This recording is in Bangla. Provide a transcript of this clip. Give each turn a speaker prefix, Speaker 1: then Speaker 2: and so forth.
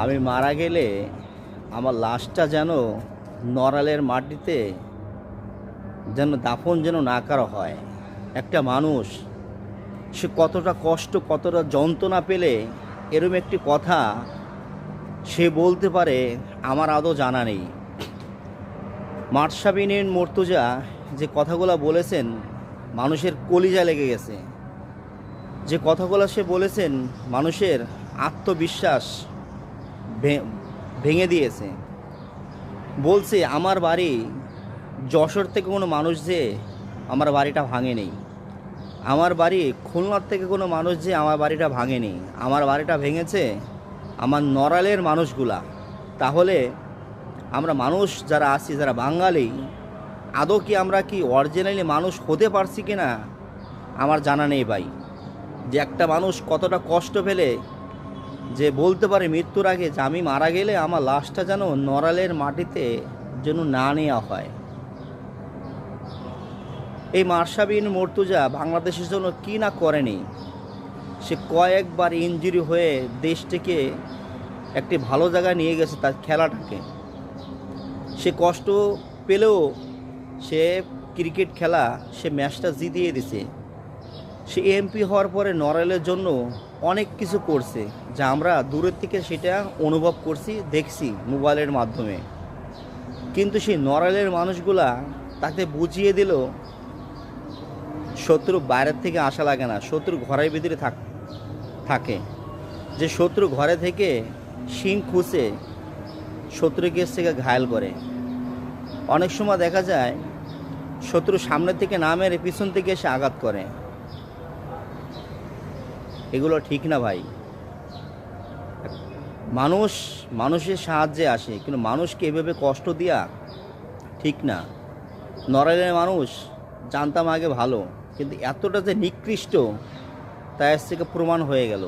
Speaker 1: আমি মারা গেলে আমার লাশটা যেন নড়ালের মাটিতে যেন দাফন যেন না করা হয়। একটা মানুষ সে কতটা কষ্ট কতটা যন্ত্রণা পেলে এরম একটি কথা সে বলতে পারে আমার আদৌ জানা নেই। মাশরাফি বিন মুর্তজা যে কথাগুলো বলেছেন মানুষের কলিজা লেগে গেছে। যে কথাগুলো সে বলেছেন মানুষের আত্মবিশ্বাস ভেঙে দিয়েছে। বলছে আমার বাড়ি যশোর থেকে কোনো মানুষ যে আমার বাড়িটা ভাঙেনি, আমার বাড়ি খুলনার থেকে কোনো মানুষ যে আমার বাড়িটা ভাঙেনি, আমার বাড়িটা ভেঙেছে আমার নড়ালের মানুষগুলা। তাহলে আমরা মানুষ যারা আছি যারা বাঙালি আদৌ কি আমরা কি অরিজিনালি মানুষ হতে পারছি কি না আমার জানা নেই ভাই। যে একটা মানুষ কতটা কষ্ট পেলে যে বলতে পারে মৃত্যুর আগে যে আমি মারা গেলে আমার লাশটা যেন নড়ালের মাটিতে যেন না নেওয়া হয়। এই মাশরাফি বিন মুর্তজা বাংলাদেশের জন্য কি না করেনি। সে কয়েকবার ইনজুরি হয়ে দেশটিকে একটি ভালো জায়গায় নিয়ে গেছে তার খেলাটাকে। সে কষ্ট পেলেও সে ক্রিকেট খেলা সে ম্যাচটা জিতিয়ে দিছে। সে এমপি হওয়ার পরে নড়াইলের জন্য অনেক কিছু করছে যা আমরা দূরের থেকে সেটা অনুভব করছি, দেখছি মোবাইলের মাধ্যমে। কিন্তু সেই নড়াইলের মানুষগুলা তাকে বুঝিয়ে দিল শত্রু বাইরের থেকে আসা লাগে না, শত্রু ঘরের ভিতরে থাকে। যে শত্রু ঘরে থেকে শিং খুঁচে শত্রুকে থেকে ঘায়েল করে। অনেক সময় দেখা যায় শত্রু সামনে থেকে না মেরে পিছন থেকে এসে আঘাত করে। এগুলো ঠিক না ভাই। মানুষ মানুষের সাহায্যে আসে, কিন্তু মানুষকে এভাবে কষ্ট দেওয়া ঠিক না। নড়াইলের মানুষ জানতাম আগে ভালো, কিন্তু এতটা যে নিকৃষ্ট তা এর থেকে প্রমাণ হয়ে গেল।